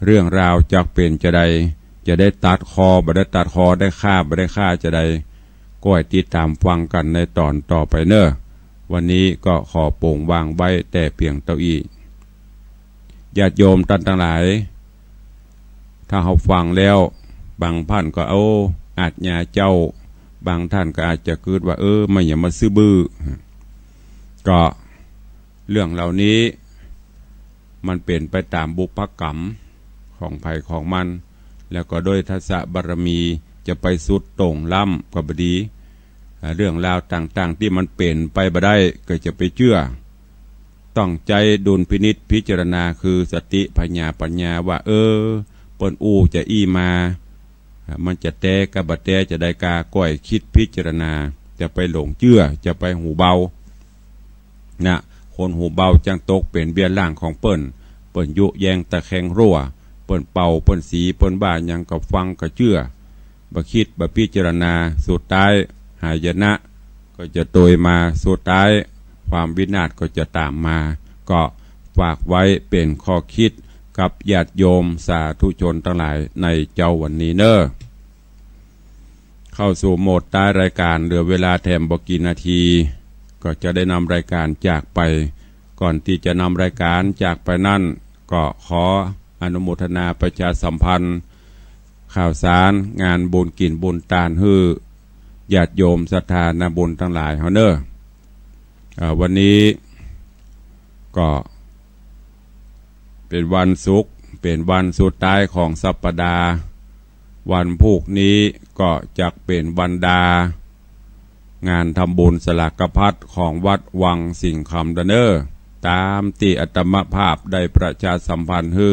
เรื่องราวจะเป็นจะได้ตัดคอบ่ได้ตัดคอได้ฆ่าบ่ได้ฆ่าจะได้ก็ให้ติดตามฟังกันในตอนต่อไปเนอะวันนี้ก็ขอโปร่งวางไว้แต่เพียงเท่านี้ญาติโยมท่านทั้งหลายถ้าเขาฟังแล้วบางท่านก็อาจญาเจ้าบางท่านก็อาจจะเกิดว่าไม่อย่ามาซื้อบื้อก็เรื่องเหล่านี้มันเป็นไปตามบุพกรรมของภัยของมันแล้วก็โดยทัศบารมีจะไปสุดตรงล่ำก็บดีเรื่องราวต่างๆที่มันเป็นไปบ่ได้ก็จะไปเชื่อต้องใจดุลพินิจพิจารณาคือสติปัญญาว่าเปิ้นจะมามันจะแตกกับบ่แตจะได้กาก้อยคิดพิจารณาจะไปหลงเชื่อจะไปหูเบานะคนหูเบาจังตกเป็นเบี้ยล่างของเปิ้นยุแยงตะแคงรั่วเปิ้นเป่าเปิ้นสีเปิ้นบ้ายังกับฟังกับเชื่อบ่คิดบ่พิจารณาสุดท้ายหายนะก็จะโตยมาสุดท้ายความวินาศก็จะตามมาก็ฝากไว้เป็นข้อคิดกับญาติโยมสาธุชนทั้งหลายในเจ้าวันนี้เนอะเข้าสู่โหมดท้ายรายการเหลือเวลาแถมบ่กี่นาทีก็จะได้นำรายการจากไปก่อนที่จะนำรายการจากไปนั่นก็ขออนุโมทนาประชาสัมพันธ์ข่าวสารงานบุญกินบุญตานฮื้อญาติโยมศรัทธานาบุญทั้งหลายเฮาเนอะวันนี้ก็เป็นวันศุกร์เป็นวันสุดท้ายของสัปดาห์วันพุธนี้ก็จะเป็นวันดางานทำบุญสลากพัดของวัดวังสิงห์คำเนอตามที่อาตมาภาพได้ประชาสัมพันธ์ให้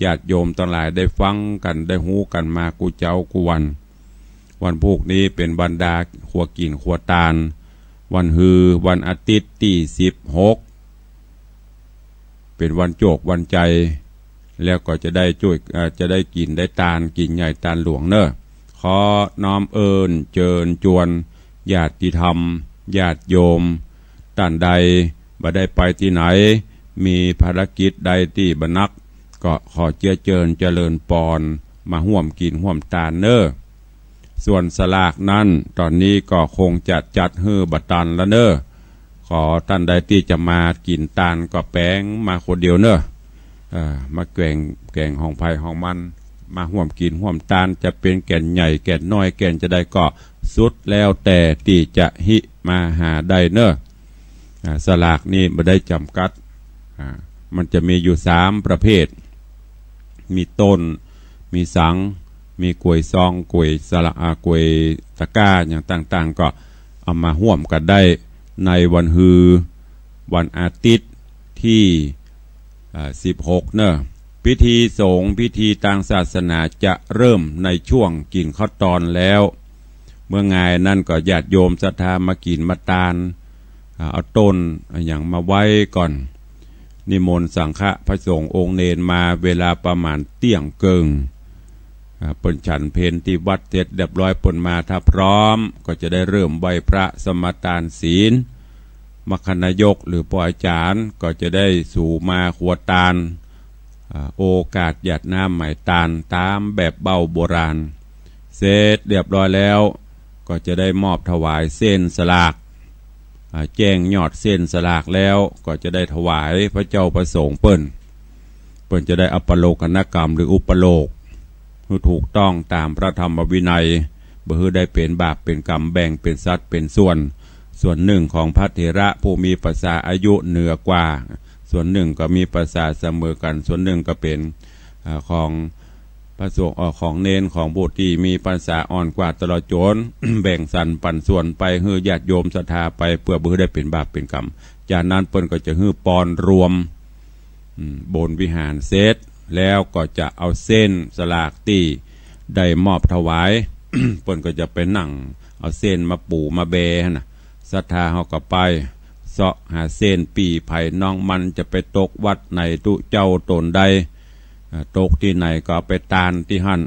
ญาติโยมทั้งหลายได้ฟังกันได้หูกันมากูเจ้ากูวันพุธนี้เป็นวันดาขัวกินขัวตาลวันวันอาทิตย์ที่16เป็นวันโจกวันใจแล้วก็จะได้กินได้ตาลกินใหญ่ตาลหลวงเนอะขอน้อมเจิญจวนญาติธรรมญาติโยมท่านใดบ่ได้ไปที่ไหนมีภารกิจใดที่บรรนักก็ขอเจริญพรมาห่วมกินห่วมตาลเนอะ ส่วนสลากนั้นตอนนี้ก็คงจะจัดฮื้อบัตรตันแล้วเนอะขอท่านใดที่จะมากินตาลก็แป้งมาคนเดียวเนอะมาแกงห้องไผ่ห้องมันมาห่วมกินห่วมตาลจะเป็นแก่นใหญ่แก่นน้อยแก่นจะได้ก็สุดแล้วแต่ที่จะหิมาหาได้เนอะสลากนี่ไม่ได้จำกัดมันจะมีอยู่3ประเภทมีต้นมีสังมีกล้วยซองกล้วยสละกล้วยตะก้าอย่างต่างๆก็เอามาห่วมกันได้ในวันฮือวันอาทิตย์ที่16เนอะพิธีสงฆ์พิธีทางศาสนาจะเริ่มในช่วงกินข้าวตอนแล้วเมื่อไงนั่นก็ญาติโยมศรัทธามากินมาตาลเอาต้นอย่างมาไว้ก่อนนิมนต์สังฆะพระสงฆ์องค์เนรมาเวลาประมาณเที่ยงเกิงเปิ่นฉันเพลที่วัดเสร็จเรียบร้อยเปิ่นมาถ้าพร้อมก็จะได้เริ่มไหว้พระสมทานศีลมคณายกหรือปอาจารย์ก็จะได้สู่มาขวดตาลโอกาสหยาดน้ำใหม่ตาลตามแบบเบาโบราณเสร็จเรียบร้อยแล้วก็จะได้มอบถวายเส้นสลากแจ้งยอดเส้นสลากแล้วก็จะได้ถวายพระเจ้าประสงค์เปิ้นจะได้อัปโลกนกรรมหรืออุปโลกถูกต้องตามพระธรรมวินัยบ่ฮือได้เป็นบาปเป็นกรรมแบ่งเป็นสัตว์เป็นส่วนหนึ่งของพระเถระผู้มีภาษาอายุเหนือกว่าส่วนหนึ่งก็มีภาษาเสมอกันส่วนหนึ่งก็เป็นของพระสงฆ์ของเนนของผู้ที่มีภาษาอ่อนกว่าตลอดจน แบ่งสรรปันส่วนไปฮื้อญาติโยมศรัทธาไปเพื่อบ่ฮือได้เป็นบาปเป็นกรรมจากนั้นเปิ้นก็จะฮื้อปอนรวมบนวิหารเสร็จแล้วก็จะเอาเส้นสลากที่ได้มอบถวาย เปิ้นก็จะไปนั่งเอาเส้นมาปูมาเบนะศรัทธาเฮาก็ไปเสาะหาเส้นปีไผ่น้องมันจะไปตกวัดไหนตุเจ้าตนใดตกที่ไหนก็ไปตานที่หั่น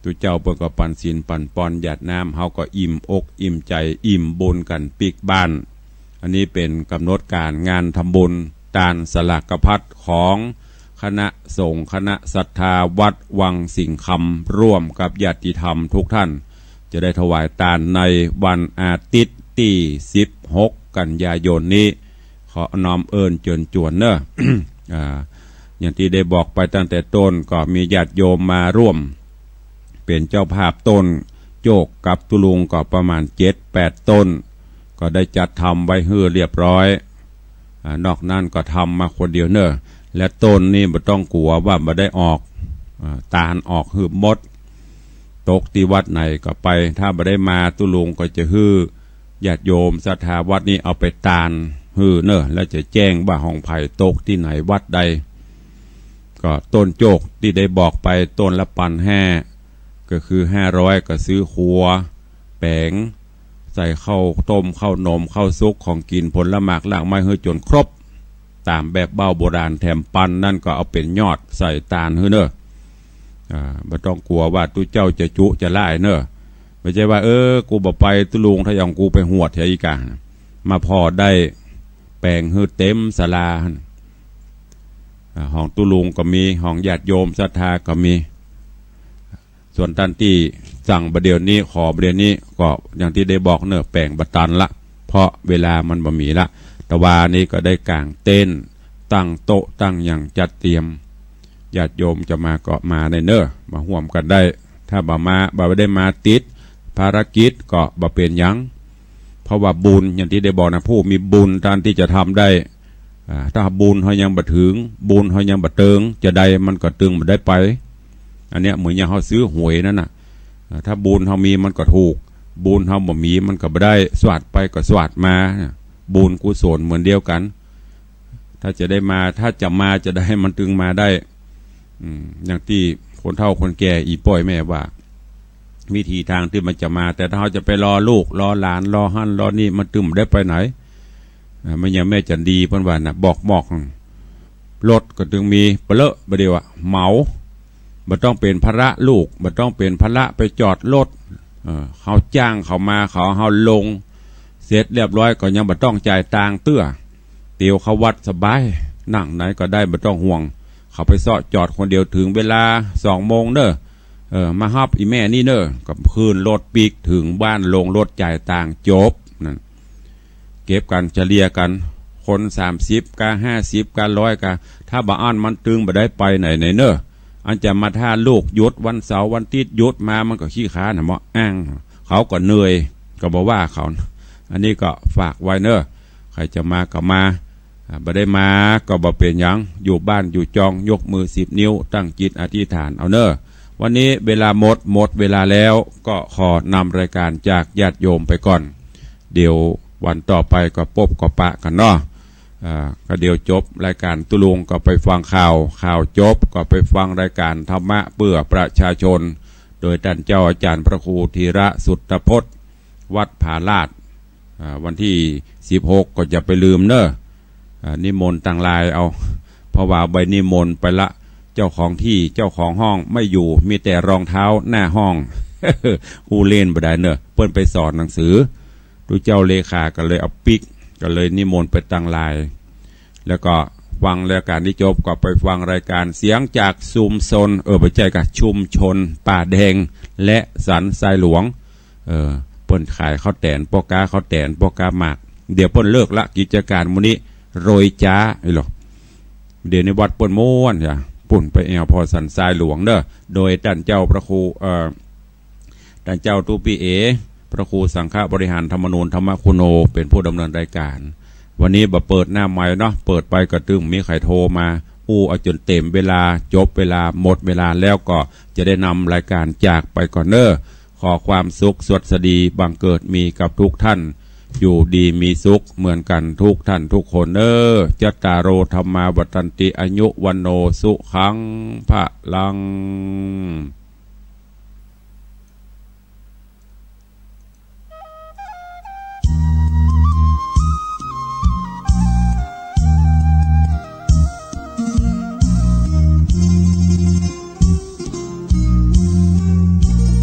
ตุเจ้าเปิ้นก็ปันศีลปันปอนหยาดน้ำเฮาก็อิ่มอกอิ่มใจอิ่มบุญกันปีกบ้านอันนี้เป็นกำหนดการงานทำบุญตาลสลากพัดของคณะสงฆ์คณะศรัทธาวัดวังสิงคำร่วมกับญาติธรรมทุกท่านจะได้ถวายตาลในวันอาทิตย์ที่16กันยายนนี้ขอน้อมเอิญเจิญจวนเนอะ อย่างที่ได้บอกไปตั้งแต่ต้นก็มีญาติโยมมาร่วมเป็นเจ้าภาพต้นโจกกับตุลุงก็ประมาณ 7-8 ต้นก็ได้จัดทำไว้ฮื้อเรียบร้อยนอกนั้นก็ทำมาคนเดียวเนอะและต้นนี่ไม่ต้องกลัวว่าไม่ได้ออกตาลออกหืบมดตกที่วัดไหนก็ไปถ้าไม่ได้มาตุลุงก็จะฮื้อญาติโยมศรัทธาวัดนี้เอาไปตาลฮื้อเนอะแล้วจะแจ้งว่าห้องไผ่ตกที่ไหนวัดใดก็ต้นโจกที่ได้บอกไปต้นละ1,500ก็คือ500ก็ซื้อขัวแป้งใส่ข้าวต้มข้าวนมข้าวซุกของกินผลหมากหลากไม้ฮื้อจนครบตามแบบเบ้าโบราณแถมปันนั่นก็เอาเป็นยอดใส่ตาลฮื้อเนอะไม่ต้องกลัวว่าตุเจ้าจะจุจะไล่เนอะไม่ใช่ว่ากูบอกไปตุลุงถ้าอย่างกูไปหวดเฮียอีกามาพอได้แปลงฮื้อเต็มศาลาห้องตุลุงก็มีห้องญาติโยมศรัทธาก็มีส่วนท่านที่สั่งประเดี๋ยวนี้ขอประเดี๋ยวนี้ก็อย่างที่ได้บอกเนอะแปลงบัตรตันละเพราะเวลามันบ่มีละตะวานี้ก็ได้กางเต้นตั้งโต๊ะตั้งอย่างจัดเตรียมญาติโยมจะมาก็มาในเนอะมาห่วมกันได้ถ้าบ่ได้มาติดภารกิจก็บ่เป็นยังเพราะว่าบุญอย่างที่ได้บอกนะผู้มีบุญท่านที่จะทำได้ถ้าบุญเขายังบ่ถึงบุญเขายังบ่เติงจะได้มันก็ตึงบ่ได้ไปอันเนี้ยเหมือนอย่างเขาซื้อหวยนั่นน่ะถ้าบุญเขามีมันก็ถูกบุญเขาบ่มีมันก็บ่ได้สวัสดไปก็สวัสดมาบุญกุศลเหมือนเดียวกันถ้าจะได้มาถ้าจะมาจะได้ให้มันตึงมาได้อย่างที่คนเฒ่าคนแก่อีป่อยแม่ว่าวิธีทางที่มันจะมาแต่ถ้าเขาจะไปรอลูกรอหลานรอหั่นรอนี่มันตึมได้ไปไหนมันยังแม่จันดีเพิ่นว่าน่ะบอกหมอกรถก็ตึงมีเปเลอะบ่เดียวอ่ะเหมาบ่ต้องเป็นภาระลูกบ่ต้องเป็นภาระไปจอดรถเขาจ้างเขามาเขาลงเสร็จเรียบร้อยก็ยังบ่ต้องจ่ายตังค์เตื้อเตียวเขาวัดสบายนั่งไหนก็ได้บ่ต้องห่วงเขาไปเสาะจอดคนเดียวถึงเวลา20:00นเด้อ มาฮับอีแม่นี่เนอะกับคืนรถปีกถึงบ้านลงรถจ่ายต่างจบนั่นเก็บกันเฉลี่ยกันคน30กะ50กะ100กะถ้าบ่อ่านมันตึงบ่ได้ไปไหนเนอะอันจะมาท่าลูกหยุดวันเสาร์วันอาทิตย์หยุดมามันก็ขี้ค้าน่ะเหมาะอ้างเขาก็เหนื่อยก็บ่ว่าเขาอันนี้ก็ฝากไว้เนอะใครจะมาก็มาบ่ได้มาก็บ่เป็นหยังอยู่บ้านอยู่จองยกมือ10นิ้วตั้งจิตอธิษฐานเอาเนอะวันนี้เวลาหมดเวลาแล้วก็ขอนำรายการจากญาติโยมไปก่อนเดี๋ยววันต่อไปก็พบก็ปะกันเนาะก็เดี๋ยวจบรายการตุลุงก็ไปฟังข่าวจบก็ไปฟังรายการธรรมะเพื่อประชาชนโดยท่านเจ้าอาจารย์พระครูธีระสุตพจน์วัดผาลาดวันที่16ก็จะไปลืมเนอะนิมนต์ต่างลายเอาเพราะว่าใบนิมนต์ไปละเจ้าของที่เจ้าของห้องไม่อยู่มีแต่รองเท้าหน้าห้อง อูเล่นบ่ได้เนอะเปิ้นไปสอนหนังสือดูเจ้าเลขาก็เลยเอาปิกก็เลยนิมนต์ไปต่างลายแล้วก็ฟังรายการที่จบก็ไปฟังรายการเสียงจากชุมชนไปใจกับชุมชนป่าแดงและสันทรายหลวงเปิ้นขายข้าวแตนปอกาข้าวแตนปอกาหมากเดี๋ยวเปิ้นเลิกละกิจการมื้อนี้โรยจ้าไอ้หรอเดี๋ยวในวัดเปิ้นม่วนจ้ะปุ่นไปแอวพอสันทรายหลวงเด้อโดยท่านเจ้าพระครูท่านเจ้าตูปีพระครูสังฆบริหารธรรมนูญธรรมคุณโนเป็นผู้ดำเนินรายการวันนี้บ่เปิดหน้าไม้เนาะเปิดไปก็ตึงมีใครโทรมาเอาจนเต็มเวลาจบเวลาหมดเวลาแล้วก็จะได้นำรายการจากไปก่อนเนอขอความสุขสวัสดีบังเกิดมีกับทุกท่านอยู่ดีมีสุขเหมือนกันทุกท่านทุกคนจัตตารโอธรรมาวัฏันติอายุวันโนสุขังพะลัง